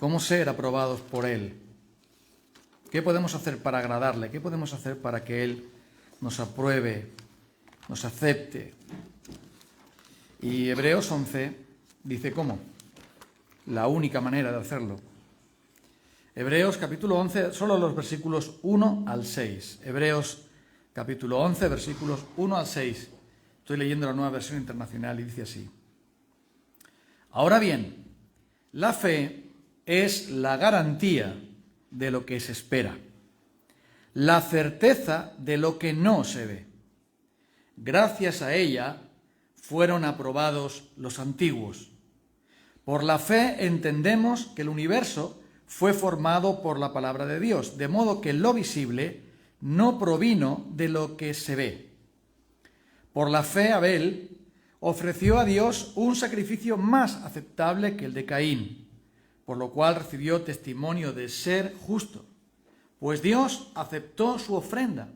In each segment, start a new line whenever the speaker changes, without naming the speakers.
cómo ser aprobados por Él. ¿Qué podemos hacer para agradarle? ¿Qué podemos hacer para que Él nos apruebe, nos acepte? Y Hebreos 11 dice cómo. La única manera de hacerlo. Hebreos capítulo 11, solo los versículos 1 al 6. Hebreos capítulo 11, versículos 1 al 6. Estoy leyendo la Nueva Versión Internacional y dice así. Ahora bien, la fe es la garantía de lo que se espera, la certeza de lo que no se ve. Gracias a ella fueron aprobados los antiguos. Por la fe entendemos que el universo fue formado por la palabra de Dios, de modo que lo visible no provino de lo que se ve. Por la fe Abel ofreció a Dios un sacrificio más aceptable que el de Caín, por lo cual recibió testimonio de ser justo, pues Dios aceptó su ofrenda.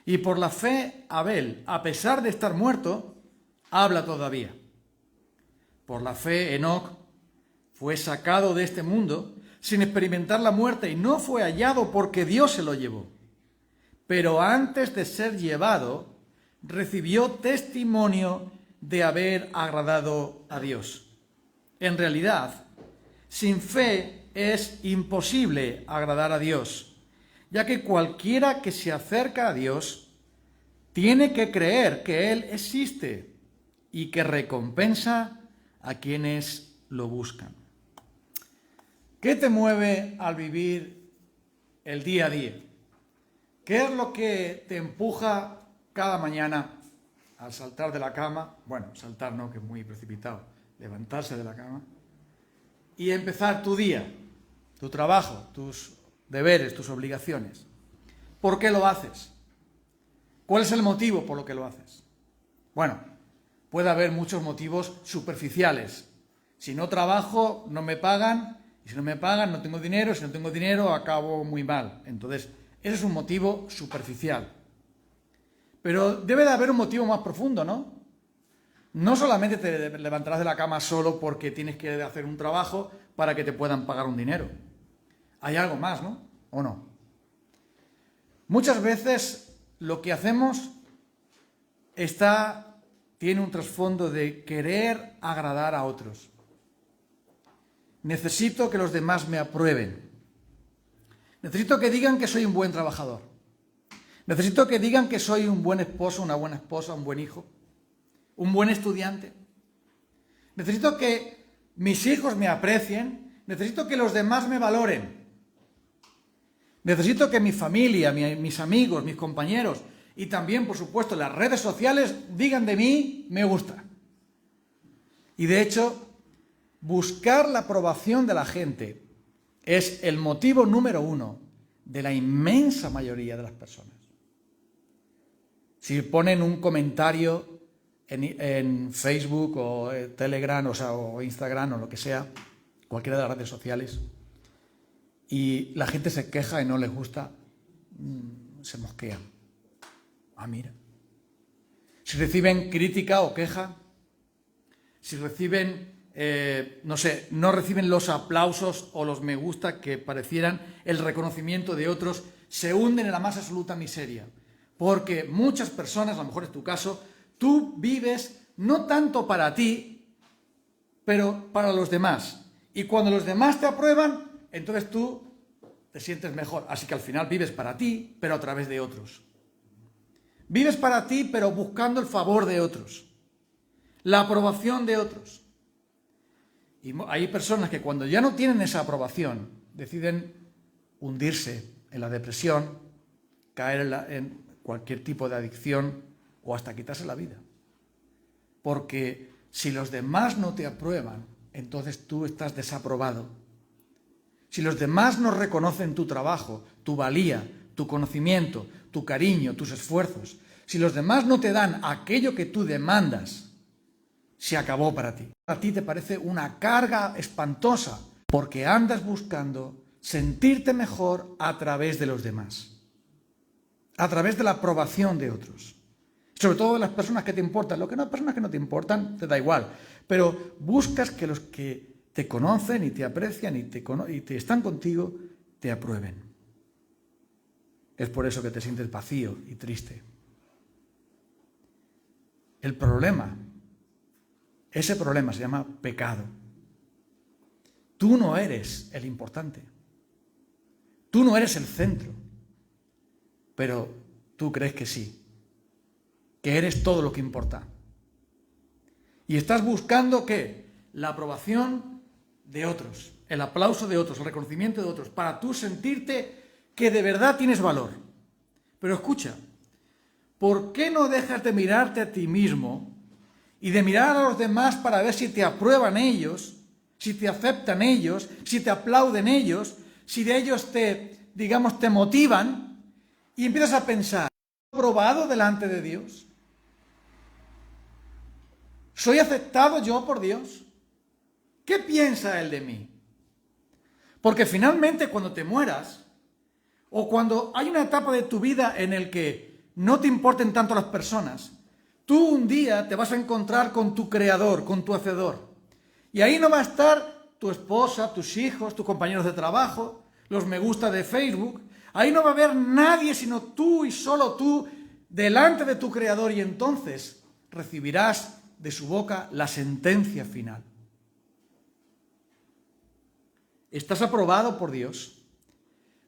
Y por la fe Abel, a pesar de estar muerto, habla todavía. Por la fe Enoc fue sacado de este mundo sin experimentar la muerte y no fue hallado porque Dios se lo llevó. Pero antes de ser llevado, recibió testimonio de haber agradado a Dios. En realidad, sin fe es imposible agradar a Dios, ya que cualquiera que se acerca a Dios tiene que creer que Él existe y que recompensa a quienes lo buscan. ¿Qué te mueve al vivir el día a día? ¿Qué es lo que te empuja cada mañana al saltar de la cama? Bueno, saltar no, que es muy precipitado. Levantarse de la cama y empezar tu día, tu trabajo, tus deberes, tus obligaciones. ¿Por qué lo haces? ¿Cuál es el motivo por lo que lo haces? Bueno, puede haber muchos motivos superficiales. Si no trabajo, no me pagan. Y si no me pagan, no tengo dinero. Si no tengo dinero, acabo muy mal. Entonces, ese es un motivo superficial. Pero debe de haber un motivo más profundo, ¿no? No solamente te levantarás de la cama solo porque tienes que hacer un trabajo para que te puedan pagar un dinero. Hay algo más, ¿no? ¿O no? Muchas veces lo que hacemos tiene un trasfondo de querer agradar a otros. Necesito que los demás me aprueben. Necesito que digan que soy un buen trabajador. Necesito que digan que soy un buen esposo, una buena esposa, un buen hijo, un buen estudiante. Necesito que mis hijos me aprecien. Necesito que los demás me valoren. Necesito que mi familia, mis amigos, mis compañeros y también, por supuesto, las redes sociales digan de mí, me gusta. Y de hecho, buscar la aprobación de la gente es el motivo número 1 de la inmensa mayoría de las personas. Si ponen un comentario en Facebook o Telegram, o Instagram o lo que sea, cualquiera de las redes sociales, y la gente se queja y no les gusta, se mosquean. Ah, mira. Si reciben crítica o queja, si reciben, no reciben los aplausos o los me gusta que parecieran el reconocimiento de otros, se hunden en la más absoluta miseria. Porque muchas personas, a lo mejor es tu caso, tú vives no tanto para ti, pero para los demás. Y cuando los demás te aprueban, entonces tú te sientes mejor. Así que al final vives para ti, pero a través de otros. Vives para ti, pero buscando el favor de otros, la aprobación de otros. Y hay personas que cuando ya no tienen esa aprobación, deciden hundirse en la depresión, caer en cualquier tipo de adicción o hasta quitarse la vida. Porque si los demás no te aprueban, entonces tú estás desaprobado. Si los demás no reconocen tu trabajo, tu valía, tu conocimiento, tu cariño, tus esfuerzos, si los demás no te dan aquello que tú demandas, se acabó para ti. A ti te parece una carga espantosa porque andas buscando sentirte mejor a través de los demás, a través de la aprobación de otros, sobre todo de las personas que te importan. Lo que no, personas que no te importan, te da igual, pero buscas que los que te conocen y te aprecian y te están contigo, te aprueben. Es por eso que te sientes vacío y triste. El problema, ese problema se llama pecado. Tú no eres el importante. Tú no eres el centro. Pero tú crees que sí. Que eres todo lo que importa. Y estás buscando, ¿qué? La aprobación de otros, el aplauso de otros, el reconocimiento de otros, para tú sentirte que de verdad tienes valor. Pero escucha, ¿por qué no dejas de mirarte a ti mismo y de mirar a los demás para ver si te aprueban ellos, si te aceptan ellos, si te aplauden ellos, si de ellos te motivan, y empiezas a pensar, ¿soy aprobado delante de Dios? ¿Soy aceptado yo por Dios? ¿Qué piensa Él de mí? Porque finalmente cuando te mueras, o cuando hay una etapa de tu vida en el que no te importen tanto las personas, tú un día te vas a encontrar con tu Creador, con tu Hacedor. Y ahí no va a estar tu esposa, tus hijos, tus compañeros de trabajo, los me gusta de Facebook. Ahí no va a haber nadie sino tú y solo tú delante de tu Creador, y entonces recibirás de su boca la sentencia final. ¿Estás aprobado por Dios?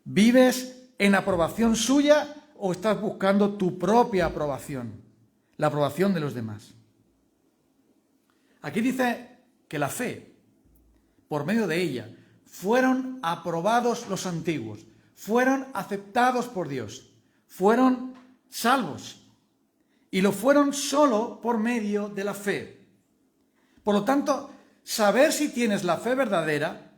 ¿Vives en aprobación suya o estás buscando tu propia aprobación? La aprobación de los demás. Aquí dice que la fe, por medio de ella, fueron aprobados los antiguos, fueron aceptados por Dios, fueron salvos, y lo fueron solo por medio de la fe. Por lo tanto, saber si tienes la fe verdadera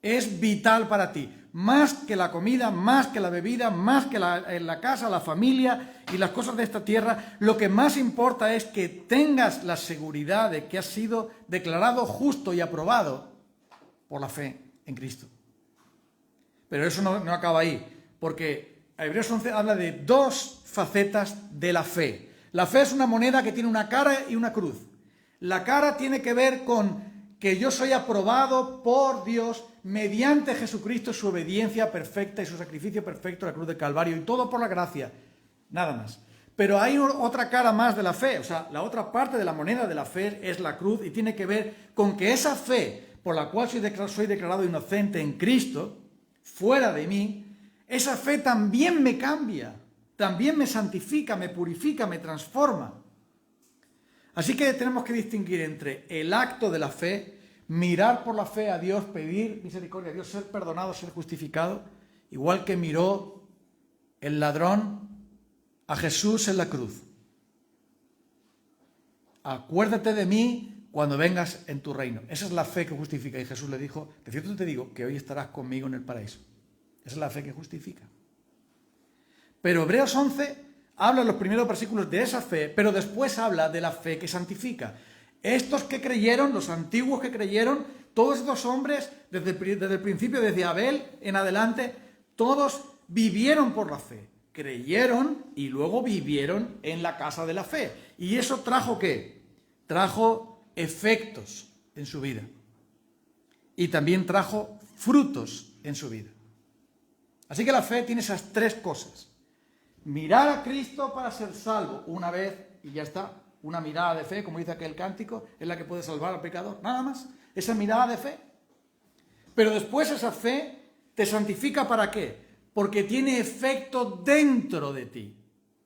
es vital para ti, más que la comida, más que la bebida, más que la casa, la familia y las cosas de esta tierra. Lo que más importa es que tengas la seguridad de que has sido declarado justo y aprobado por la fe en Cristo. Pero eso no acaba ahí, porque Hebreos 11 habla de dos facetas de la fe. La fe es una moneda que tiene una cara y una cruz. La cara tiene que ver con que yo soy aprobado por Dios mediante Jesucristo, su obediencia perfecta y su sacrificio perfecto en la cruz del Calvario, y todo por la gracia, nada más. Pero hay otra cara más de la fe, o sea, la otra parte de la moneda de la fe es la cruz, y tiene que ver con que esa fe por la cual soy declarado inocente en Cristo, fuera de mí, esa fe también me cambia, también me santifica, me purifica, me transforma. Así que tenemos que distinguir entre el acto de la fe, mirar por la fe a Dios, pedir misericordia a Dios, ser perdonado, ser justificado, igual que miró el ladrón a Jesús en la cruz. Acuérdate de mí cuando vengas en tu reino. Esa es la fe que justifica. Y Jesús le dijo, de cierto te digo que hoy estarás conmigo en el paraíso. Esa es la fe que justifica. Pero Hebreos 11 habla en los primeros versículos de esa fe, pero después habla de la fe que santifica. Estos que creyeron, los antiguos que creyeron, todos estos hombres, desde el principio, desde Abel en adelante, todos vivieron por la fe. Creyeron y luego vivieron en la casa de la fe. ¿Y eso trajo qué? Trajo efectos en su vida. Y también trajo frutos en su vida. Así que la fe tiene esas tres cosas. Mirar a Cristo para ser salvo una vez y ya está. Una mirada de fe, como dice aquel cántico, es la que puede salvar al pecador. Nada más. Esa mirada de fe. Pero después esa fe te santifica ¿para qué? Porque tiene efecto dentro de ti.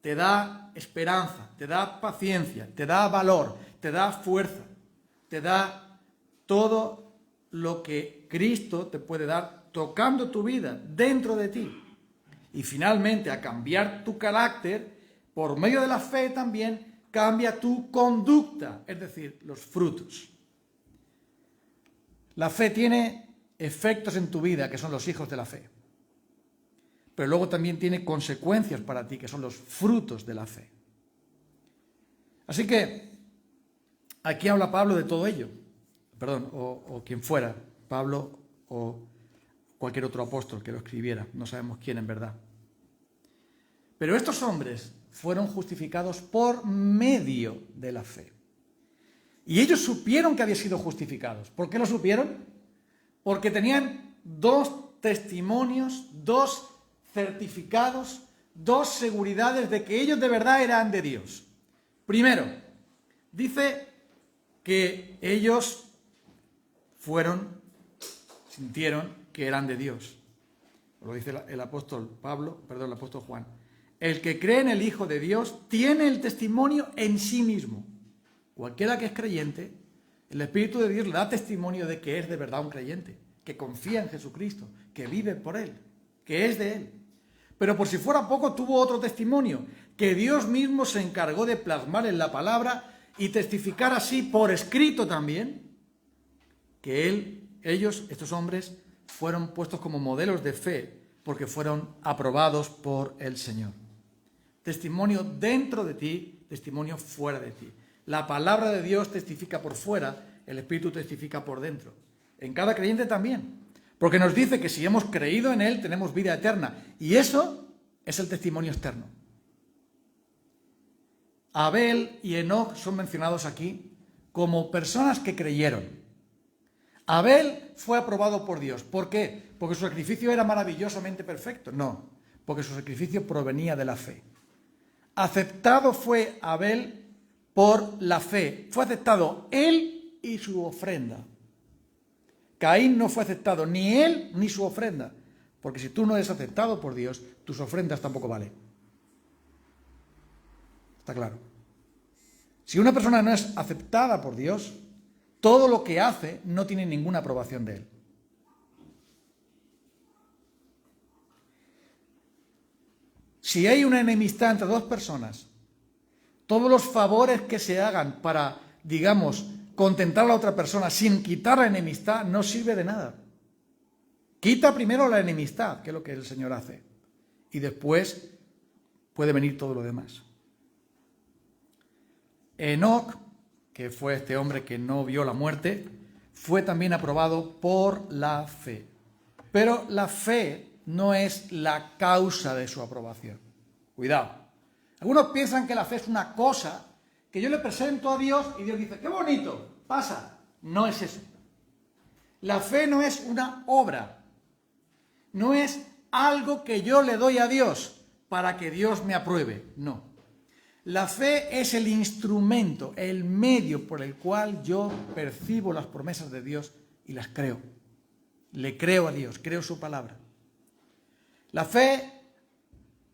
Te da esperanza, te da paciencia, te da valor, te da fuerza, te da todo lo que Cristo te puede dar tocando tu vida dentro de ti. Y finalmente, a cambiar tu carácter, por medio de la fe también cambia tu conducta, es decir, los frutos. La fe tiene efectos en tu vida, que son los hijos de la fe. Pero luego también tiene consecuencias para ti, que son los frutos de la fe. Así que aquí habla Pablo de todo ello. Perdón, o quien fuera, Pablo o cualquier otro apóstol que lo escribiera. No sabemos quién en verdad. Pero estos hombres fueron justificados por medio de la fe. Y ellos supieron que habían sido justificados. ¿Por qué lo supieron? porque tenían 2 testimonios, 2 certificados, 2 seguridades de que ellos de verdad eran de Dios. Primero, dice que ellos sintieron que eran de Dios. Lo dice el apóstol Juan. El que cree en el Hijo de Dios tiene el testimonio en sí mismo. Cualquiera que es creyente, el Espíritu de Dios le da testimonio de que es de verdad un creyente, que confía en Jesucristo, que vive por Él, que es de Él. Pero por si fuera poco, tuvo otro testimonio, que Dios mismo se encargó de plasmar en la palabra y testificar así por escrito también, que estos hombres, fueron puestos como modelos de fe, porque fueron aprobados por el Señor. Testimonio dentro de ti, testimonio fuera de ti. La palabra de Dios testifica por fuera, el Espíritu testifica por dentro. En cada creyente también. Porque nos dice que si hemos creído en Él, tenemos vida eterna. Y eso es el testimonio externo. Abel y Enoc son mencionados aquí como personas que creyeron. Abel fue aprobado por Dios. ¿Por qué? ¿Porque su sacrificio era maravillosamente perfecto? No, porque su sacrificio provenía de la fe. Aceptado fue Abel por la fe. Fue aceptado él y su ofrenda. Caín no fue aceptado ni él ni su ofrenda. Porque si tú no eres aceptado por Dios, tus ofrendas tampoco valen. ¿Está claro? Si una persona no es aceptada por Dios, todo lo que hace no tiene ninguna aprobación de Él. Si hay una enemistad entre 2 personas, todos los favores que se hagan para, digamos, contentar a la otra persona sin quitar la enemistad no sirve de nada. Quita primero la enemistad, que es lo que el Señor hace, y después puede venir todo lo demás. Enoc, que fue este hombre que no vio la muerte, fue también aprobado por la fe. Pero la fe no es la causa de su aprobación. Cuidado. Algunos piensan que la fe es una cosa que yo le presento a Dios y Dios dice, ¡qué bonito! Pasa. No es eso. La fe no es una obra. No es algo que yo le doy a Dios para que Dios me apruebe. No. La fe es el instrumento, el medio por el cual yo percibo las promesas de Dios y las creo. Le creo a Dios, creo su palabra. La fe,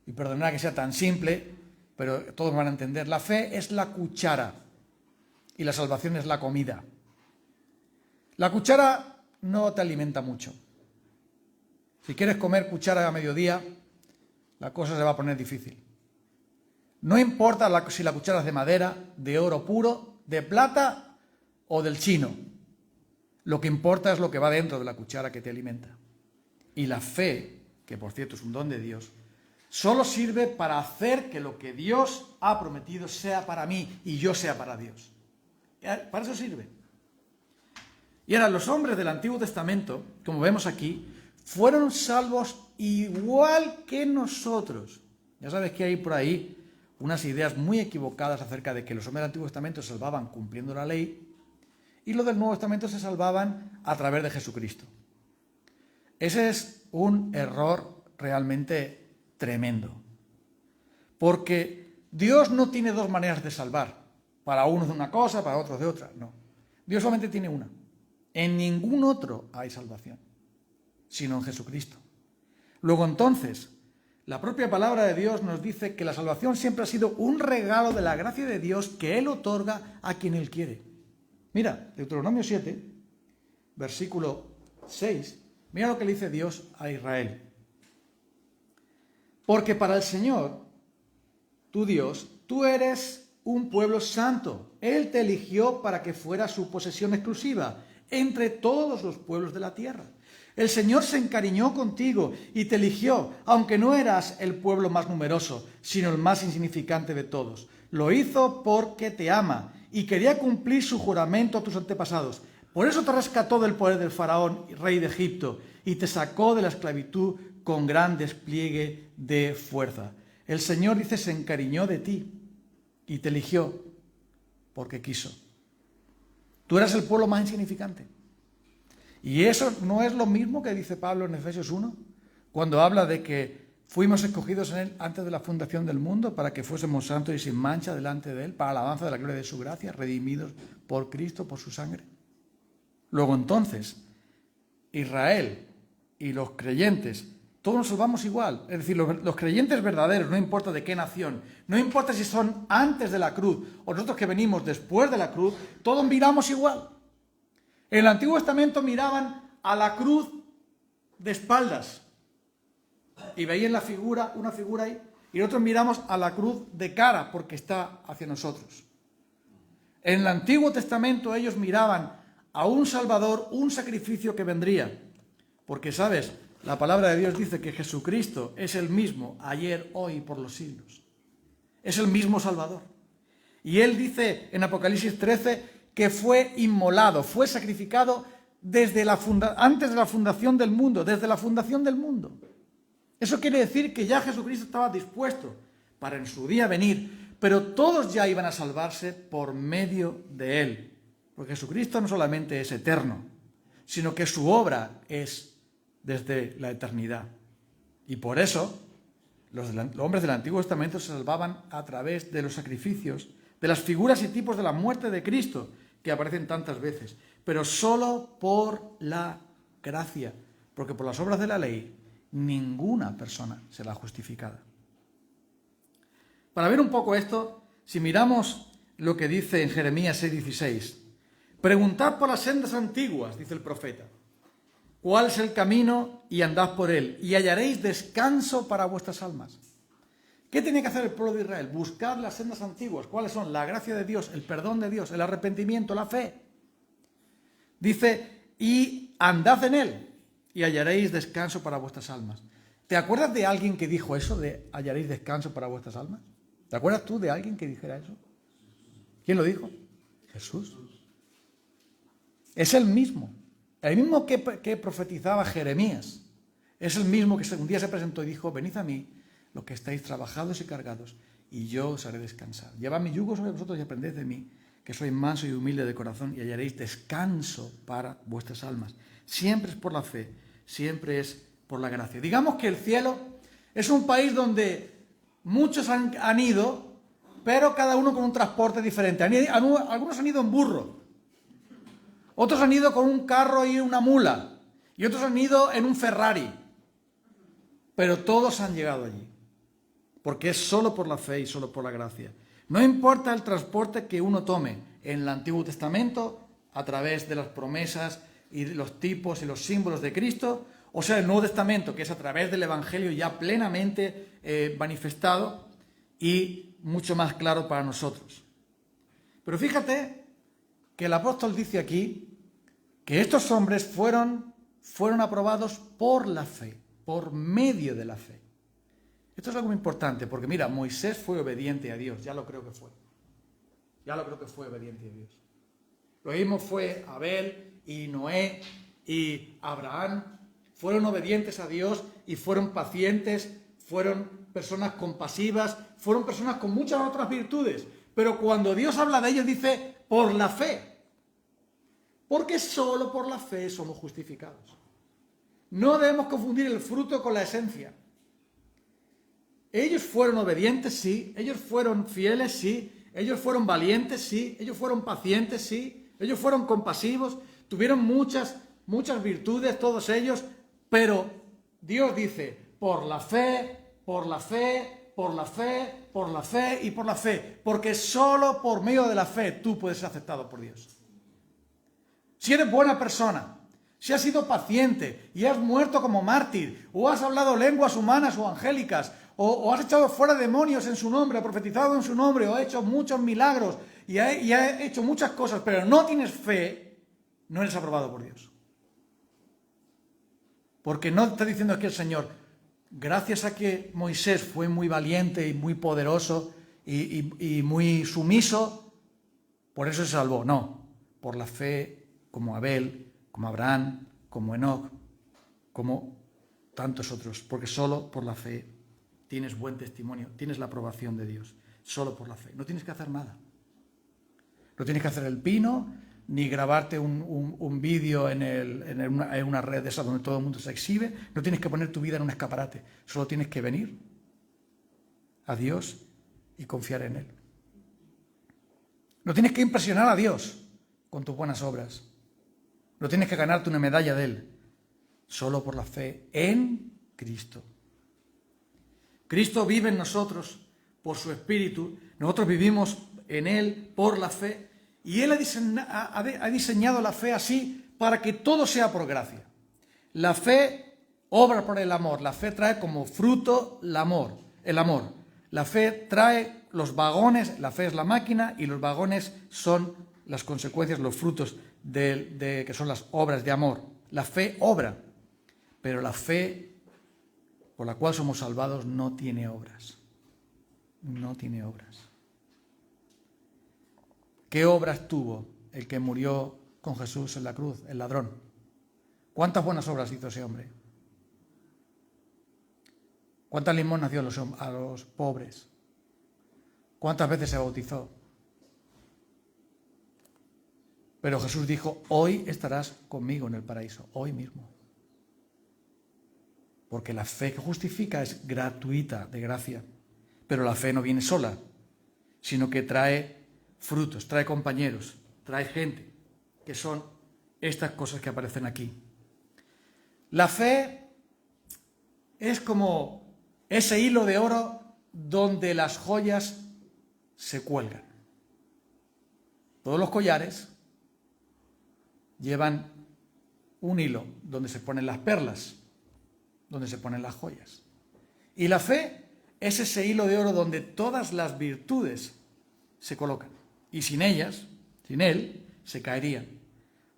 y perdonad que sea tan simple, pero todos van a entender, la fe es la cuchara y la salvación es la comida. La cuchara no te alimenta mucho. Si quieres comer cuchara a mediodía, la cosa se va a poner difícil. No importa si la cuchara es de madera, de oro puro, de plata o del chino. Lo que importa es lo que va dentro de la cuchara que te alimenta. Y la fe, que por cierto es un don de Dios, solo sirve para hacer que lo que Dios ha prometido sea para mí y yo sea para Dios. Para eso sirve. Y ahora los hombres del Antiguo Testamento, como vemos aquí, fueron salvos igual que nosotros. Ya sabes que hay por ahí unas ideas muy equivocadas acerca de que los hombres del Antiguo Testamento se salvaban cumpliendo la ley y los del Nuevo Testamento se salvaban a través de Jesucristo. Ese es un error realmente tremendo. Porque Dios no tiene 2 maneras de salvar. Para unos de una cosa, para otros de otra. No. Dios solamente tiene una. En ningún otro hay salvación, sino en Jesucristo. Luego entonces, la propia palabra de Dios nos dice que la salvación siempre ha sido un regalo de la gracia de Dios que Él otorga a quien Él quiere. Mira, Deuteronomio 7, versículo 6, mira lo que le dice Dios a Israel. Porque para el Señor, tu Dios, tú eres un pueblo santo. Él te eligió para que fuera su posesión exclusiva entre todos los pueblos de la tierra. El Señor se encariñó contigo y te eligió, aunque no eras el pueblo más numeroso, sino el más insignificante de todos. Lo hizo porque te ama y quería cumplir su juramento a tus antepasados. Por eso te rescató del poder del faraón, rey de Egipto, y te sacó de la esclavitud con gran despliegue de fuerza. El Señor, dice, se encariñó de ti y te eligió porque quiso. Tú eras el pueblo más insignificante. Y eso no es lo mismo que dice Pablo en Efesios 1, cuando habla de que fuimos escogidos en Él antes de la fundación del mundo para que fuésemos santos y sin mancha delante de Él, para la alabanza de la gloria de su gracia, redimidos por Cristo, por su sangre. Luego entonces, Israel y los creyentes, todos nos salvamos igual. Es decir, los creyentes verdaderos, no importa de qué nación, no importa si son antes de la cruz o nosotros que venimos después de la cruz, todos miramos igual. En el Antiguo Testamento miraban a la cruz de espaldas y veían una figura ahí, y nosotros miramos a la cruz de cara porque está hacia nosotros. En el Antiguo Testamento ellos miraban a un Salvador, un sacrificio que vendría, porque, ¿sabes? La palabra de Dios dice que Jesucristo es el mismo ayer, hoy y por los siglos. Es el mismo Salvador. Y Él dice en Apocalipsis 13 que fue inmolado, fue sacrificado antes de la fundación del mundo, desde la fundación del mundo. Eso quiere decir que ya Jesucristo estaba dispuesto para en su día venir, pero todos ya iban a salvarse por medio de Él. Porque Jesucristo no solamente es eterno, sino que su obra es desde la eternidad. Y por eso los hombres del Antiguo Testamento se salvaban a través de los sacrificios, de las figuras y tipos de la muerte de Cristo, que aparecen tantas veces, pero solo por la gracia, porque por las obras de la ley ninguna persona será justificada. Para ver un poco esto, si miramos lo que dice en Jeremías 6:16, preguntad por las sendas antiguas, dice el profeta, cuál es el camino y andad por él, y hallaréis descanso para vuestras almas. ¿Qué tiene que hacer el pueblo de Israel? Buscar las sendas antiguas. ¿Cuáles son? La gracia de Dios, el perdón de Dios, el arrepentimiento, la fe. Dice, y andad en él, y hallaréis descanso para vuestras almas. ¿Te acuerdas de alguien que dijo eso, de hallaréis descanso para vuestras almas? ¿Te acuerdas tú de alguien que dijera eso? ¿Quién lo dijo? Jesús. Es el mismo que profetizaba Jeremías. Es el mismo que un día se presentó y dijo, venid a mí, los que estáis trabajados y cargados, y yo os haré descansar. Llevad mi yugo sobre vosotros y aprended de mí, que soy manso y humilde de corazón, y hallaréis descanso para vuestras almas. Siempre es por la fe, siempre es por la gracia. Digamos que el cielo es un país donde muchos han ido, pero cada uno con un transporte diferente. Algunos han ido en burro, otros han ido con un carro y una mula, y otros han ido en un Ferrari, pero todos han llegado allí, porque es solo por la fe y solo por la gracia. No importa el transporte que uno tome en el Antiguo Testamento, a través de las promesas y los tipos y los símbolos de Cristo, o sea, el Nuevo Testamento, que es a través del Evangelio ya plenamente manifestado y mucho más claro para nosotros. Pero fíjate que el apóstol dice aquí que estos hombres fueron aprobados por la fe, por medio de la fe. Esto es algo muy importante, porque mira, Moisés fue obediente a Dios, ya lo creo que fue. Ya lo creo que fue obediente a Dios. Lo mismo fue Abel y Noé y Abraham. Fueron obedientes a Dios y fueron pacientes, fueron personas compasivas, fueron personas con muchas otras virtudes. Pero cuando Dios habla de ellos dice, por la fe. Porque solo por la fe somos justificados. No debemos confundir el fruto con la esencia. Ellos fueron obedientes, sí. Ellos fueron fieles, sí. Ellos fueron valientes, sí. Ellos fueron pacientes, sí. Ellos fueron compasivos. Tuvieron muchas virtudes, todos ellos. Pero Dios dice, por la fe, por la fe, por la fe, por la fe y por la fe. Porque solo por medio de la fe tú puedes ser aceptado por Dios. Si eres buena persona, si has sido paciente y has muerto como mártir, o has hablado lenguas humanas o angélicas, o has echado fuera demonios en su nombre, o profetizado en su nombre, o has hecho muchos milagros y has hecho muchas cosas, pero no tienes fe, no eres aprobado por Dios. Porque no está diciendo aquí el Señor, gracias a que Moisés fue muy valiente y muy poderoso y muy sumiso, por eso se salvó. No, por la fe, como Abel, como Abraham, como Enoc, como tantos otros, porque solo por la fe tienes buen testimonio, tienes la aprobación de Dios, solo por la fe. No tienes que hacer nada. No tienes que hacer el pino, ni grabarte un vídeo en una red de esas donde todo el mundo se exhibe. No tienes que poner tu vida en un escaparate. Solo tienes que venir a Dios y confiar en Él. No tienes que impresionar a Dios con tus buenas obras. No tienes que ganarte una medalla de Él. Solo por la fe en Cristo. Cristo vive en nosotros por su Espíritu. Nosotros vivimos en Él por la fe. Y Él ha diseñado la fe así para que todo sea por gracia. La fe obra por el amor. La fe trae como fruto el amor. La fe trae los vagones, la fe es la máquina y los vagones son las consecuencias, los frutos que son las obras de amor. La fe obra, pero la fe por la cual somos salvados no tiene obras. No tiene obras. ¿Qué obras tuvo el que murió con Jesús en la cruz, el ladrón? ¿Cuántas buenas obras hizo ese hombre? ¿Cuántas limosnas dio a los pobres? ¿Cuántas veces se bautizó? Pero Jesús dijo, hoy estarás conmigo en el paraíso, hoy mismo. Porque la fe que justifica es gratuita, de gracia. Pero la fe no viene sola, sino que trae frutos, trae compañeros, trae gente, que son estas cosas que aparecen aquí. La fe es como ese hilo de oro donde las joyas se cuelgan. Todos los collares llevan un hilo donde se ponen las perlas, donde se ponen las joyas. Y la fe es ese hilo de oro donde todas las virtudes se colocan. Y sin ellas, sin él, se caerían.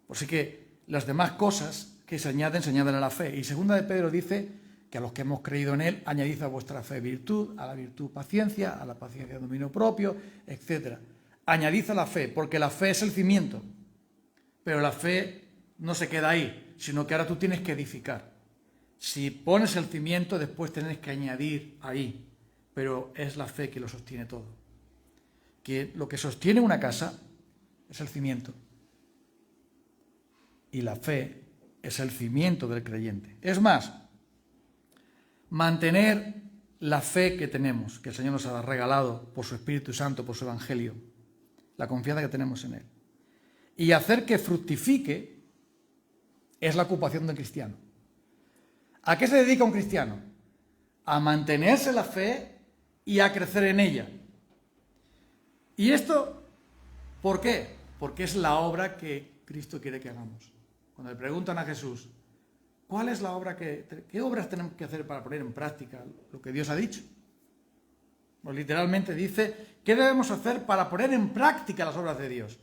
Así que las demás cosas que se añaden a la fe. Y 2 de Pedro dice que a los que hemos creído en él, añadid a vuestra fe virtud, a la virtud paciencia, a la paciencia dominio propio, etc. Añadid a la fe, porque la fe es el cimiento. Pero la fe no se queda ahí, sino que ahora tú tienes que edificar. Si pones el cimiento, después tienes que añadir ahí. Pero es la fe que lo sostiene todo. Que lo que sostiene una casa es el cimiento. Y la fe es el cimiento del creyente. Es más, mantener la fe que tenemos, que el Señor nos ha regalado por su Espíritu Santo, por su Evangelio, la confianza que tenemos en Él, y hacer que fructifique, es la ocupación del cristiano. ¿A qué se dedica un cristiano? A mantenerse la fe y a crecer en ella. ¿Y esto por qué? Porque es la obra que Cristo quiere que hagamos. Cuando le preguntan a Jesús, ¿cuál es la obra qué obras tenemos que hacer para poner en práctica lo que Dios ha dicho? Pues literalmente dice, ¿qué debemos hacer para poner en práctica las obras de Dios?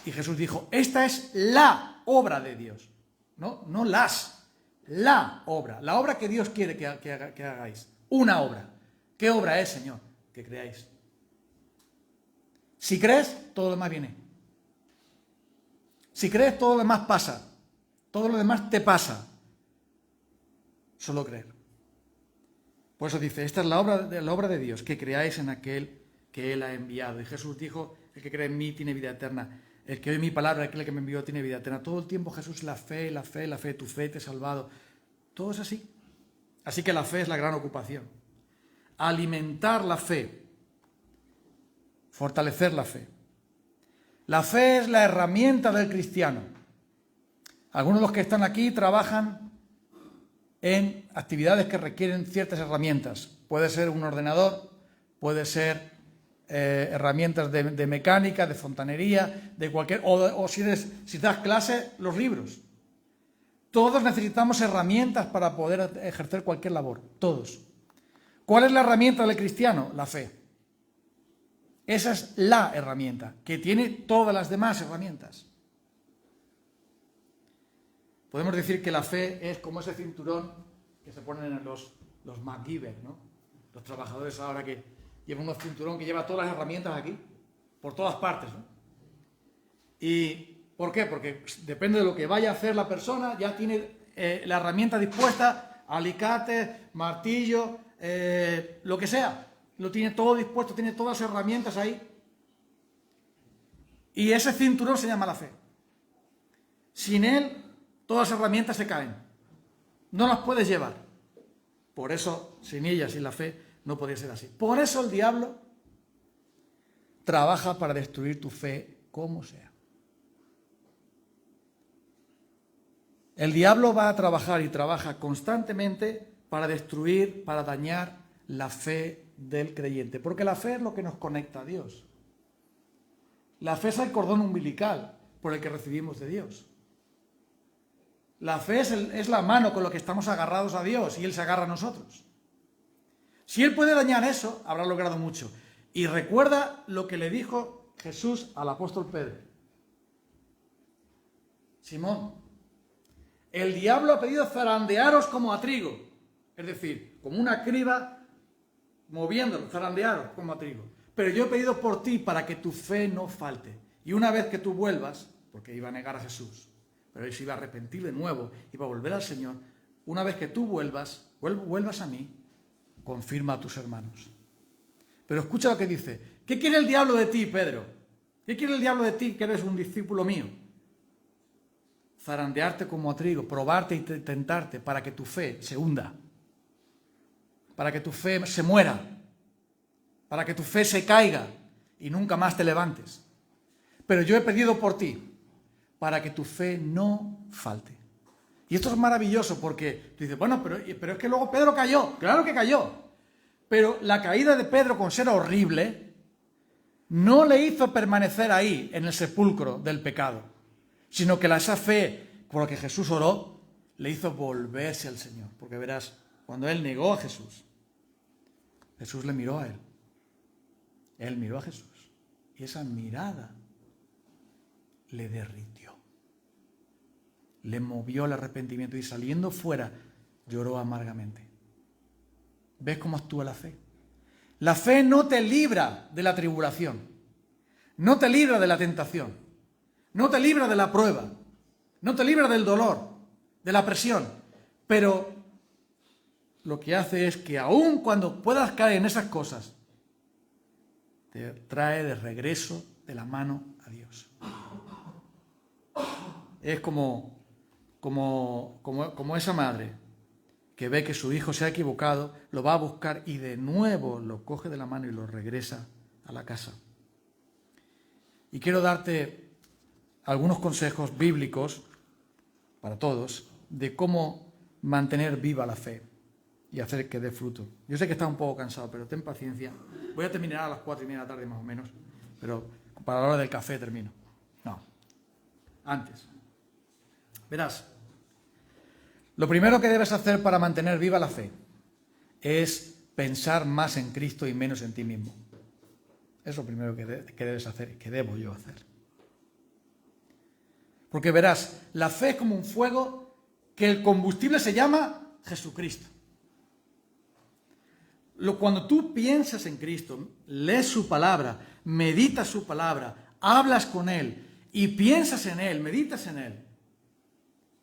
Y Jesús dijo, esta es la obra de Dios. No la obra que Dios quiere que hagáis. Una obra. ¿Qué obra es, Señor? Que creáis. Si crees, todo lo demás viene. Si crees, todo lo demás pasa. Todo lo demás te pasa. Solo creer. Por eso dice, esta es la obra de Dios, que creáis en aquel que Él ha enviado. Y Jesús dijo, el que cree en mí tiene vida eterna. El que oye mi palabra, aquel que me envió, tiene vida eterna. Todo el tiempo Jesús, la fe, tu fe te ha salvado. Todo es así. Así que la fe es la gran ocupación. Alimentar la fe. Fortalecer la fe. La fe es la herramienta del cristiano. Algunos de los que están aquí trabajan en actividades que requieren ciertas herramientas. Puede ser un ordenador, puede ser herramientas de mecánica, de fontanería, de cualquier, o si das clase, los libros. Todos necesitamos herramientas para poder ejercer cualquier labor, todos. ¿Cuál es la herramienta del cristiano? La fe. Esa es la herramienta, que tiene todas las demás herramientas. Podemos decir que la fe es como ese cinturón que se ponen en los MacGyver, ¿no? Los trabajadores ahora que llevan un cinturón que lleva todas las herramientas aquí, por todas partes, ¿no? ¿Y por qué? Porque depende de lo que vaya a hacer la persona, ya tiene la herramienta dispuesta, alicate, martillo, lo que sea. Lo tiene todo dispuesto, tiene todas las herramientas ahí. Y ese cinturón se llama la fe. Sin Él, todas las herramientas se caen. No las puedes llevar. Por eso, sin ella, sin la fe, no podía ser así. Por eso el diablo trabaja para destruir tu fe como sea. El diablo va a trabajar y trabaja constantemente para destruir, para dañar la fe del creyente. Porque la fe es lo que nos conecta a Dios. La fe es el cordón umbilical por el que recibimos de Dios. La fe es la mano con la que estamos agarrados a Dios y Él se agarra a nosotros. Si Él puede dañar eso, habrá logrado mucho. Y recuerda lo que le dijo Jesús al apóstol Pedro. Simón, el diablo ha pedido zarandearos como a trigo. Es decir, como una criba moviéndolo, zarandearos como a trigo. Pero yo he pedido por ti para que tu fe no falte. Y una vez que tú vuelvas, porque iba a negar a Jesús, pero él se iba a arrepentir de nuevo, iba a volver al Señor, una vez que tú vuelvas a mí, confirma a tus hermanos. Pero escucha lo que dice. ¿Qué quiere el diablo de ti, Pedro? ¿Qué quiere el diablo de ti, que eres un discípulo mío? Zarandearte como a trigo, probarte y tentarte para que tu fe se hunda, para que tu fe se muera, para que tu fe se caiga y nunca más te levantes. Pero yo he pedido por ti, para que tu fe no falte. Y esto es maravilloso porque tú dices, bueno, pero es que luego Pedro cayó. Claro que cayó. Pero la caída de Pedro, con ser horrible, no le hizo permanecer ahí, en el sepulcro del pecado, sino que esa fe por la que Jesús oró, le hizo volverse al Señor. Porque verás, cuando él negó a Jesús, Jesús le miró a él. Él miró a Jesús. Y esa mirada le derritió. Le movió el arrepentimiento y saliendo fuera lloró amargamente. ¿Ves cómo actúa la fe? La fe no te libra de la tribulación, no te libra de la tentación, no te libra de la prueba, no te libra del dolor, de la presión, pero lo que hace es que aun cuando puedas caer en esas cosas, te trae de regreso de la mano a Dios. Es como esa madre que ve que su hijo se ha equivocado, lo va a buscar y de nuevo lo coge de la mano y lo regresa a la casa. Y quiero darte algunos consejos bíblicos para todos de cómo mantener viva la fe y hacer que dé fruto. Yo sé que estás un poco cansado, pero ten paciencia. Voy a terminar a las 4:30 de la tarde más o menos, pero para la hora del café termino. No, antes. Verás, lo primero que debes hacer para mantener viva la fe es pensar más en Cristo y menos en ti mismo. Es lo primero que debes hacer y que debo yo hacer. Porque verás, la fe es como un fuego que el combustible se llama Jesucristo. Cuando tú piensas en Cristo, lees su palabra, meditas su palabra, hablas con Él y piensas en Él, meditas en Él,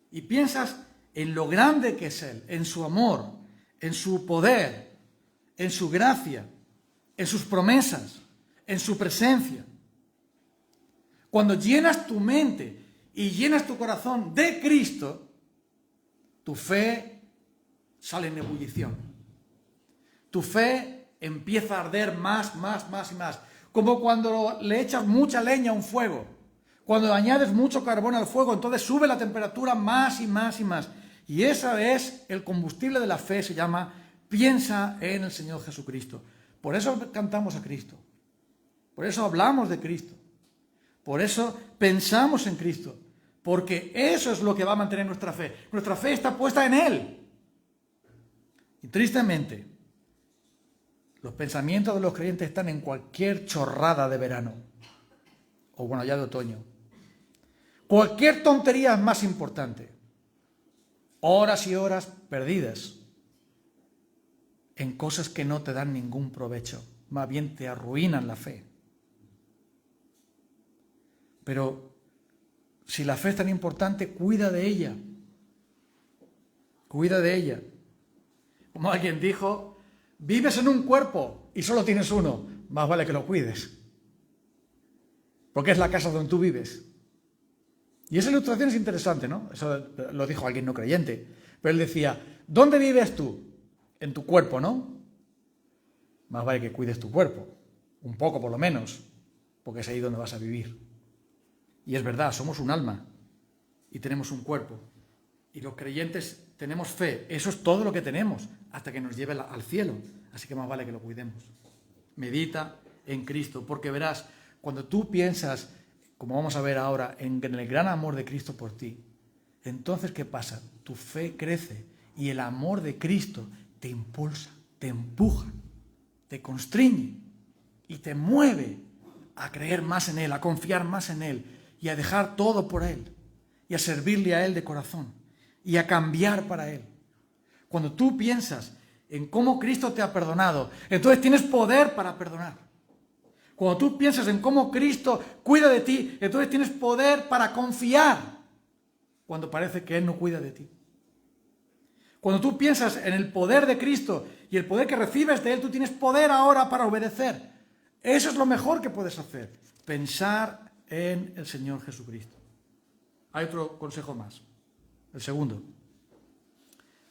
y piensas en lo grande que es Él, en su amor, en su poder, en su gracia, en sus promesas, en su presencia. Cuando llenas tu mente y llenas tu corazón de Cristo, tu fe sale en ebullición. Tu fe empieza a arder más y más. Como cuando le echas mucha leña a un fuego. Cuando añades mucho carbón al fuego, entonces sube la temperatura más y más. Y ese es el combustible de la fe, se llama piensa en el Señor Jesucristo. Por eso cantamos a Cristo. Por eso hablamos de Cristo. Por eso pensamos en Cristo. Porque eso es lo que va a mantener nuestra fe. Nuestra fe está puesta en Él. Y tristemente, los pensamientos de los creyentes están en cualquier chorrada de verano. O bueno, ya de otoño. Cualquier tontería es más importante. Horas y horas perdidas en cosas que no te dan ningún provecho. Más bien te arruinan la fe. Pero si la fe es tan importante, cuida de ella. Cuida de ella. Como alguien dijo, vives en un cuerpo y solo tienes uno. Más vale que lo cuides. Porque es la casa donde tú vives. Y esa ilustración es interesante, ¿no? Eso lo dijo alguien no creyente. Pero él decía, ¿dónde vives tú? En tu cuerpo, ¿no? Más vale que cuides tu cuerpo, un poco por lo menos, porque es ahí donde vas a vivir. Y es verdad, somos un alma y tenemos un cuerpo. Y los creyentes tenemos fe, eso es todo lo que tenemos, hasta que nos lleve al cielo. Así que más vale que lo cuidemos. Medita en Cristo, porque verás, cuando tú piensas, como vamos a ver ahora, en el gran amor de Cristo por ti, entonces ¿qué pasa? Tu fe crece y el amor de Cristo te impulsa, te empuja, te constriñe y te mueve a creer más en Él, a confiar más en Él y a dejar todo por Él y a servirle a Él de corazón y a cambiar para Él. Cuando tú piensas en cómo Cristo te ha perdonado, entonces tienes poder para perdonar. Cuando tú piensas en cómo Cristo cuida de ti, entonces tienes poder para confiar cuando parece que Él no cuida de ti. Cuando tú piensas en el poder de Cristo y el poder que recibes de Él, tú tienes poder ahora para obedecer. Eso es lo mejor que puedes hacer, pensar en el Señor Jesucristo. Hay otro consejo más, el segundo.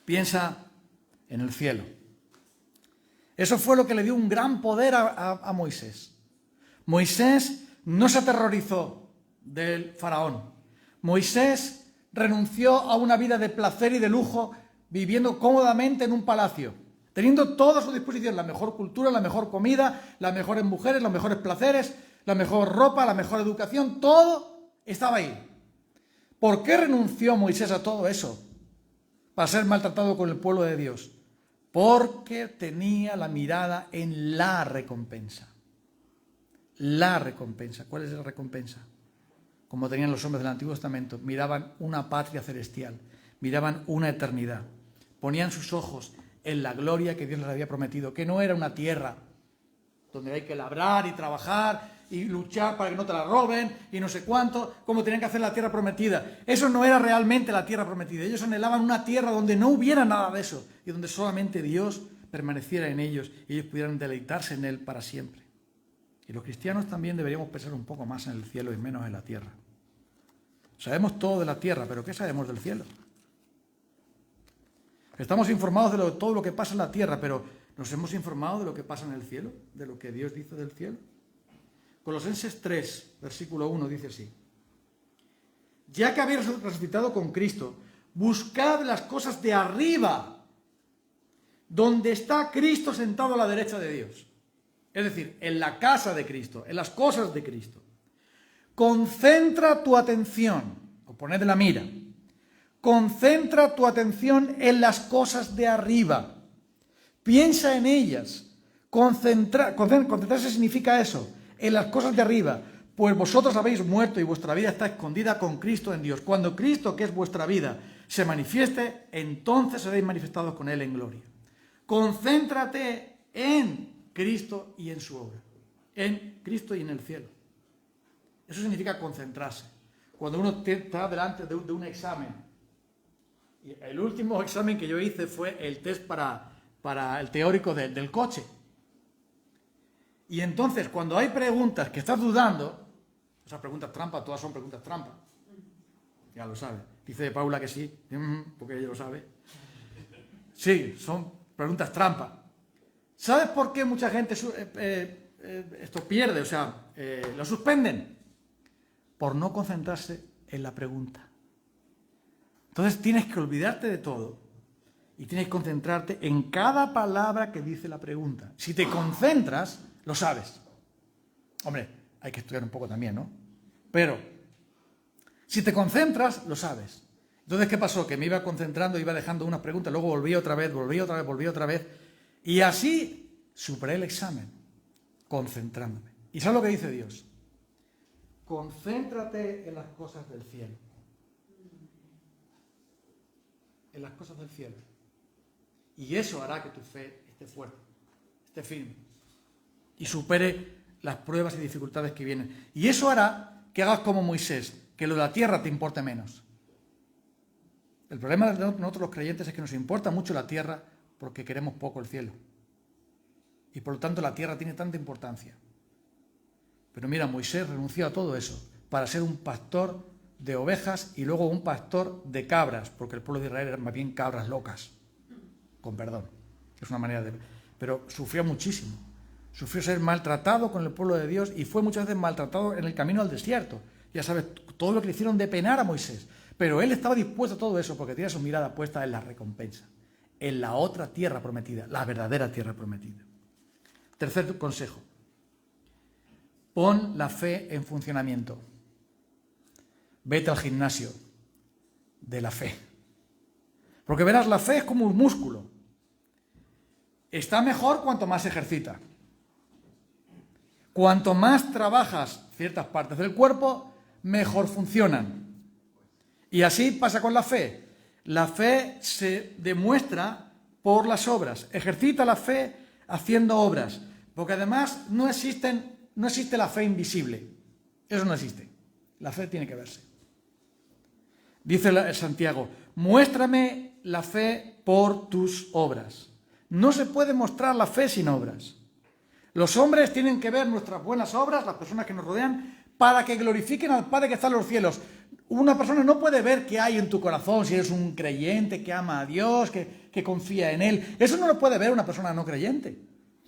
Piensa en el cielo. Eso fue lo que le dio un gran poder a Moisés. Moisés no se aterrorizó del faraón. Moisés renunció a una vida de placer y de lujo, viviendo cómodamente en un palacio, teniendo todo a su disposición, la mejor cultura, la mejor comida, las mejores mujeres, los mejores placeres, la mejor ropa, la mejor educación, todo estaba ahí. ¿Por qué renunció Moisés a todo eso? Para ser maltratado con el pueblo de Dios. Porque tenía la mirada en la recompensa. La recompensa. ¿Cuál es la recompensa? Como tenían los hombres del Antiguo Testamento, miraban una patria celestial, miraban una eternidad. Ponían sus ojos en la gloria que Dios les había prometido, que no era una tierra donde hay que labrar y trabajar y luchar para que no te la roben y no sé cuánto, como tenían que hacer la tierra prometida. Eso no era realmente la tierra prometida. Ellos anhelaban una tierra donde no hubiera nada de eso y donde solamente Dios permaneciera en ellos y ellos pudieran deleitarse en Él para siempre. Y los cristianos también deberíamos pensar un poco más en el cielo y menos en la tierra. Sabemos todo de la tierra, pero ¿qué sabemos del cielo? Estamos informados de todo lo que pasa en la tierra, pero ¿nos hemos informado de lo que pasa en el cielo? ¿De lo que Dios dice del cielo? Colosenses 3, versículo 1 dice así: ya que habéis resucitado con Cristo, buscad las cosas de arriba, donde está Cristo sentado a la derecha de Dios. Es decir, en la casa de Cristo, en las cosas de Cristo. Concentra tu atención, o poned la mira, concentra tu atención en las cosas de arriba. Piensa en ellas. Concentrarse significa eso, en las cosas de arriba. Pues vosotros habéis muerto y vuestra vida está escondida con Cristo en Dios. Cuando Cristo, que es vuestra vida, se manifieste, entonces seréis manifestados con Él en gloria. Concéntrate en Cristo y en su obra. En Cristo y en el cielo. Eso significa concentrarse. Cuando uno está delante de un examen. Y el último examen que yo hice fue el test para el teórico del coche. Y entonces, cuando hay preguntas que estás dudando, esas preguntas trampa, todas son preguntas trampa. Ya lo sabe. Dice Paula que sí, porque ella lo sabe. Sí, son preguntas trampa. ¿Sabes por qué mucha gente esto pierde? O sea, lo suspenden. Por no concentrarse en la pregunta. Entonces tienes que olvidarte de todo y tienes que concentrarte en cada palabra que dice la pregunta. Si te concentras, lo sabes. Hombre, hay que estudiar un poco también, ¿no? Pero si te concentras, lo sabes. Entonces, ¿qué pasó? Que me iba concentrando, iba dejando unas preguntas, luego volvía otra vez, y así superé el examen, concentrándome. ¿Y sabes lo que dice Dios? Concéntrate en las cosas del cielo. En las cosas del cielo. Y eso hará que tu fe esté fuerte, esté firme. Y supere las pruebas y dificultades que vienen. Y eso hará que hagas como Moisés, que lo de la tierra te importe menos. El problema de nosotros los creyentes es que nos importa mucho la tierra porque queremos poco el cielo. Y por lo tanto la tierra tiene tanta importancia. Pero mira, Moisés renunció a todo eso para ser un pastor de ovejas y luego un pastor de cabras, porque el pueblo de Israel eran más bien cabras locas, con perdón, es una manera de... Pero sufrió muchísimo, sufrió ser maltratado con el pueblo de Dios y fue muchas veces maltratado en el camino al desierto. Ya sabes, todo lo que le hicieron de penar a Moisés, pero él estaba dispuesto a todo eso porque tenía su mirada puesta en la recompensa, en la otra tierra prometida, la verdadera tierra prometida. Tercer consejo, pon la fe en funcionamiento. Vete al gimnasio de la fe. Porque verás, la fe es como un músculo. Está mejor cuanto más se ejercita. Cuanto más trabajas ciertas partes del cuerpo, mejor funcionan. Y así pasa con la fe. La fe se demuestra por las obras. Ejercita la fe haciendo obras. Porque además no existe la fe invisible. Eso no existe. La fe tiene que verse. Dice Santiago, muéstrame la fe por tus obras. No se puede mostrar la fe sin obras. Los hombres tienen que ver nuestras buenas obras, las personas que nos rodean, para que glorifiquen al Padre que está en los cielos. Una persona no puede ver qué hay en tu corazón, si eres un creyente que ama a Dios, que confía en Él. Eso no lo puede ver una persona no creyente.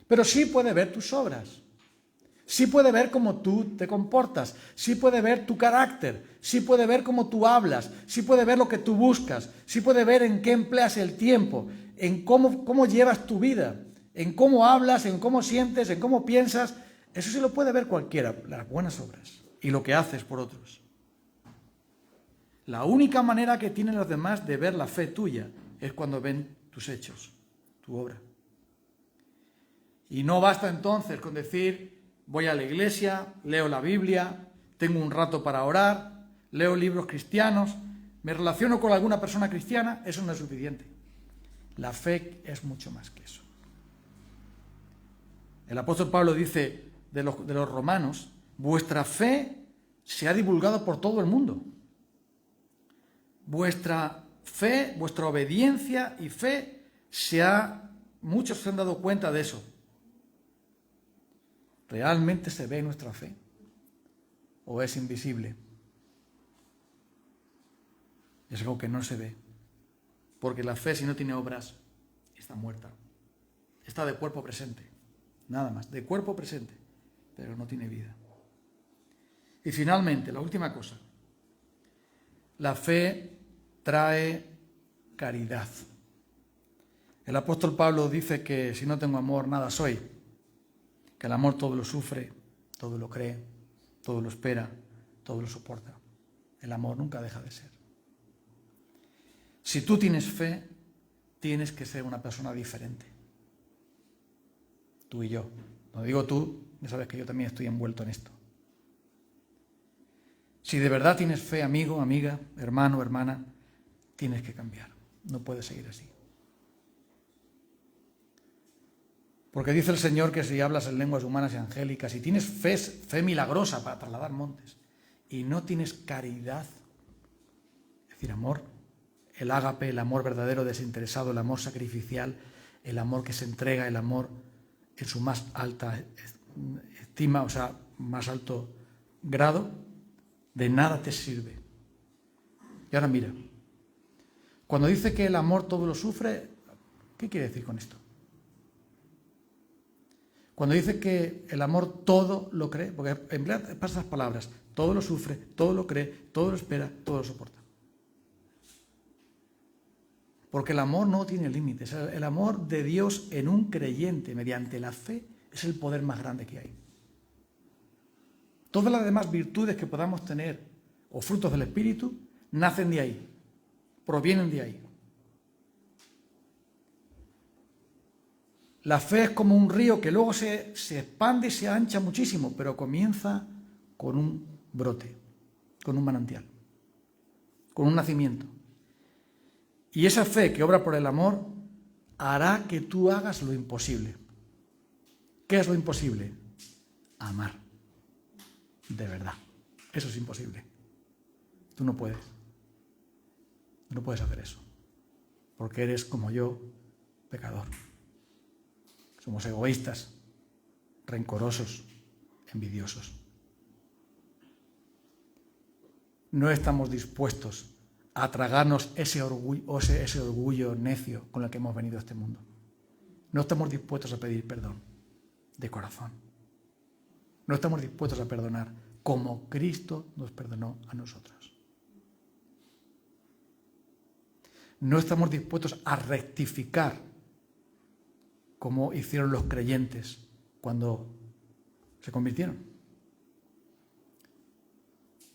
Pero sí puede ver tus obras. Sí puede ver cómo tú te comportas, sí puede ver tu carácter, sí puede ver cómo tú hablas, sí puede ver lo que tú buscas, sí puede ver en qué empleas el tiempo, en cómo llevas tu vida, en cómo hablas, en cómo sientes, en cómo piensas. Eso sí lo puede ver cualquiera, las buenas obras y lo que haces por otros. La única manera que tienen los demás de ver la fe tuya es cuando ven tus hechos, tu obra. Y no basta entonces con decir, voy a la iglesia, leo la Biblia, tengo un rato para orar, leo libros cristianos, me relaciono con alguna persona cristiana. Eso no es suficiente. La fe es mucho más que eso. El apóstol Pablo dice de los romanos, vuestra fe se ha divulgado por todo el mundo. Vuestra fe, vuestra obediencia y fe, muchos se han dado cuenta de eso. ¿Realmente se ve nuestra fe? ¿O es invisible? Es algo que no se ve. Porque la fe, si no tiene obras, está muerta. Está de cuerpo presente. Nada más, de cuerpo presente. Pero no tiene vida. Y finalmente, la última cosa. La fe trae caridad. El apóstol Pablo dice que si no tengo amor, nada soy. Que el amor todo lo sufre, todo lo cree, todo lo espera, todo lo soporta. El amor nunca deja de ser. Si tú tienes fe, tienes que ser una persona diferente. Tú y yo. No digo tú, ya sabes que yo también estoy envuelto en esto. Si de verdad tienes fe, amigo, amiga, hermano, hermana, tienes que cambiar. No puedes seguir así. Porque dice el Señor que si hablas en lenguas humanas y angélicas, si tienes fe milagrosa para trasladar montes, y no tienes caridad, es decir, amor, el ágape, el amor verdadero, desinteresado, el amor sacrificial, el amor que se entrega, el amor en su más alta estima, o sea, más alto grado, de nada te sirve. Y ahora mira, cuando dice que el amor todo lo sufre, ¿qué quiere decir con esto? Cuando dice que el amor todo lo cree, porque emplea esas palabras, todo lo sufre, todo lo cree, todo lo espera, todo lo soporta. Porque el amor no tiene límites. El amor de Dios en un creyente mediante la fe es el poder más grande que hay. Todas las demás virtudes que podamos tener o frutos del Espíritu nacen de ahí, provienen de ahí. La fe es como un río que luego se expande y se ancha muchísimo, pero comienza con un brote, con un manantial, con un nacimiento. Y esa fe que obra por el amor hará que tú hagas lo imposible. ¿Qué es lo imposible? Amar. De verdad. Eso es imposible. Tú no puedes. No puedes hacer eso. Porque eres como yo, pecador. Somos egoístas, rencorosos, envidiosos. no estamos dispuestos a tragarnos ese orgullo necio con el que hemos venido a este mundo. No estamos dispuestos a pedir perdón de corazón. No estamos dispuestos a perdonar como Cristo nos perdonó a nosotros. No estamos dispuestos a rectificar como hicieron los creyentes cuando se convirtieron.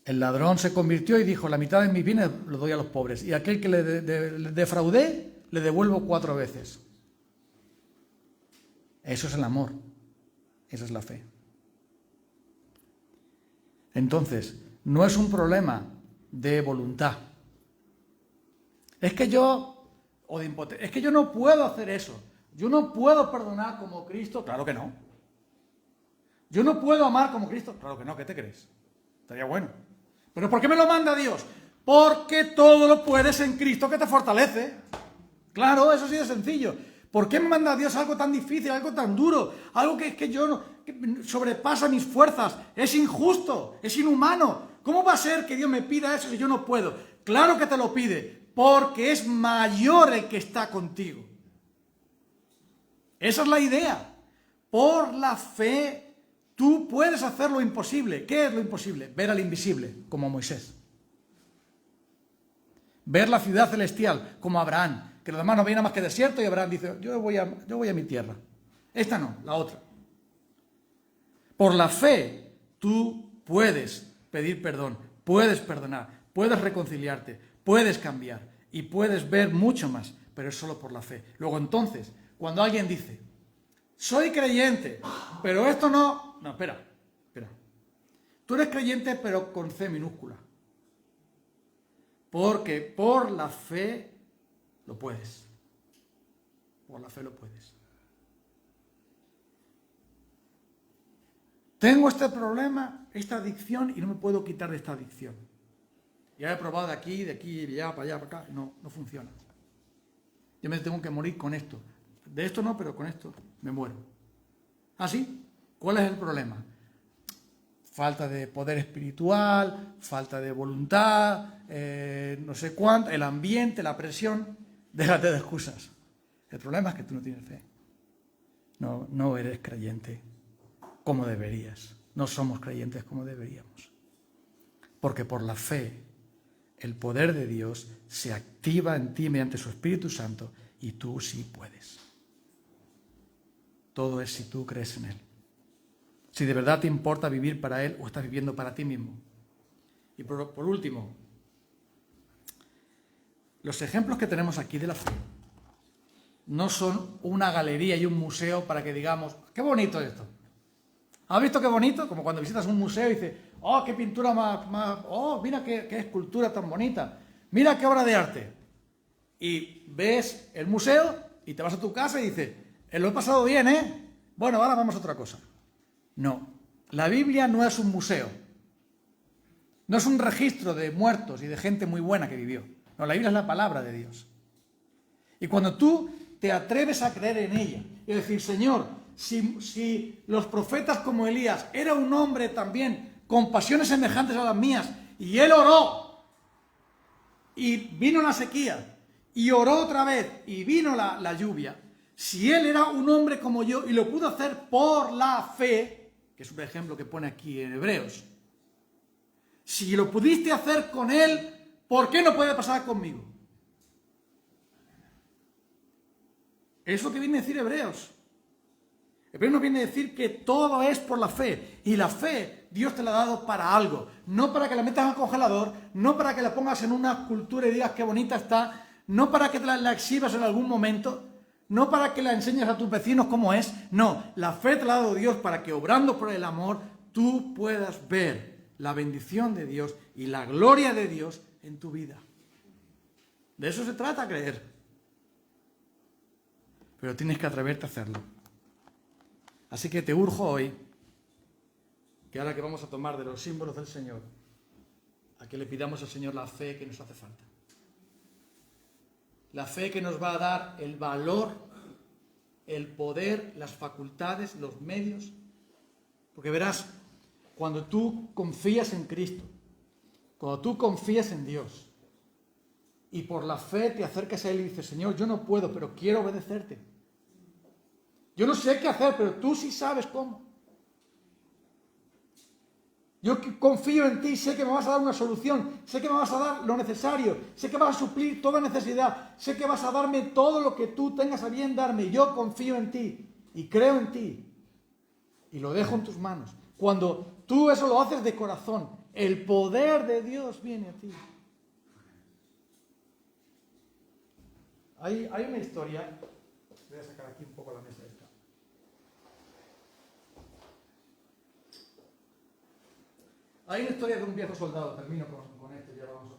El ladrón se convirtió y dijo: la mitad de mis bienes los doy a los pobres, y aquel que le defraudé le devuelvo 4 veces. Eso es el amor, esa es la fe. Entonces, no es un problema de voluntad. Es que yo no puedo hacer eso. Yo no puedo perdonar como Cristo. Claro que no. Yo no puedo amar como Cristo. Claro que no, ¿qué te crees? Estaría bueno. ¿Pero por qué me lo manda Dios? Porque todo lo puedes en Cristo que te fortalece. Claro, eso sí es sencillo. ¿Por qué me manda Dios algo tan difícil, algo tan duro? Algo que sobrepasa mis fuerzas. Es injusto, es inhumano. ¿Cómo va a ser que Dios me pida eso si yo no puedo? Claro que te lo pide, porque es mayor el que está contigo. Esa es la idea. Por la fe, tú puedes hacer lo imposible. ¿Qué es lo imposible? Ver al invisible, como Moisés. Ver la ciudad celestial, como Abraham, que los demás no veían más que desierto, y Abraham dice: yo voy a mi tierra. Esta no, la otra. Por la fe, tú puedes pedir perdón, puedes perdonar, puedes reconciliarte, puedes cambiar y puedes ver mucho más, pero es solo por la fe. Luego entonces, cuando alguien dice: soy creyente, pero esto no... No, espera. Tú eres creyente, pero con C minúscula. Porque por la fe lo puedes. Por la fe lo puedes. Tengo este problema, esta adicción, y no me puedo quitar de esta adicción. Ya he probado de aquí, de allá, para acá. No funciona. Yo me tengo que morir con esto. De esto no, pero con esto me muero. ¿Ah, sí? ¿Cuál es el problema? Falta de poder espiritual, falta de voluntad, no sé cuánto, el ambiente, la presión. Déjate de excusas. El problema es que tú no tienes fe. No eres creyente como deberías. No somos creyentes como deberíamos. Porque por la fe, el poder de Dios se activa en ti mediante su Espíritu Santo y tú sí puedes. Todo es si tú crees en Él. Si de verdad te importa vivir para Él o estás viviendo para ti mismo. Y por último, los ejemplos que tenemos aquí de la fe no son una galería y un museo para que digamos: ¡qué bonito esto! ¿Has visto qué bonito? Como cuando visitas un museo y dices: ¡oh, qué pintura más! ¡Oh, mira qué escultura tan bonita! ¡Mira qué obra de arte! Y ves el museo y te vas a tu casa y dices: lo he pasado bien, ¿eh? Bueno, ahora vamos a otra cosa. No, la Biblia no es un museo. No es un registro de muertos y de gente muy buena que vivió. No, la Biblia es la palabra de Dios. Y cuando tú te atreves a creer en ella y decir: Señor, si los profetas como Elías era un hombre también con pasiones semejantes a las mías, y él oró y vino la sequía, y oró otra vez y vino la lluvia, si él era un hombre como yo y lo pudo hacer por la fe, que es un ejemplo que pone aquí en Hebreos, si lo pudiste hacer con él, ¿por qué no puede pasar conmigo? Es lo que viene a decir Hebreos. Hebreos nos viene a decir que todo es por la fe. Y la fe Dios te la ha dado para algo. No para que la metas al congelador, no para que la pongas en una escultura y digas qué bonita está, no para que te la exhibas en algún momento, no para que la enseñes a tus vecinos cómo es. No, la fe te la ha dado Dios para que, obrando por el amor, tú puedas ver la bendición de Dios y la gloria de Dios en tu vida. De eso se trata, creer. Pero tienes que atreverte a hacerlo. Así que te urjo hoy, que ahora que vamos a tomar de los símbolos del Señor, a que le pidamos al Señor la fe que nos hace falta. La fe que nos va a dar el valor, el poder, las facultades, los medios. Porque verás, cuando tú confías en Cristo, Cuando tú confías en Dios y por la fe te acercas a Él y dices, Señor, yo no puedo, pero quiero obedecerte. Yo no sé qué hacer, pero tú sí sabes cómo. Yo confío en ti, sé que me vas a dar una solución, sé que me vas a dar lo necesario, sé que vas a suplir toda necesidad, sé que vas a darme todo lo que tú tengas a bien darme. Yo confío en ti y creo en ti y lo dejo en tus manos. Cuando tú eso lo haces de corazón, el poder de Dios viene a ti. Hay una historia, voy a sacar aquí un poco la mesa esta. Hay una historia de un viejo soldado, termino con esto, ya vamos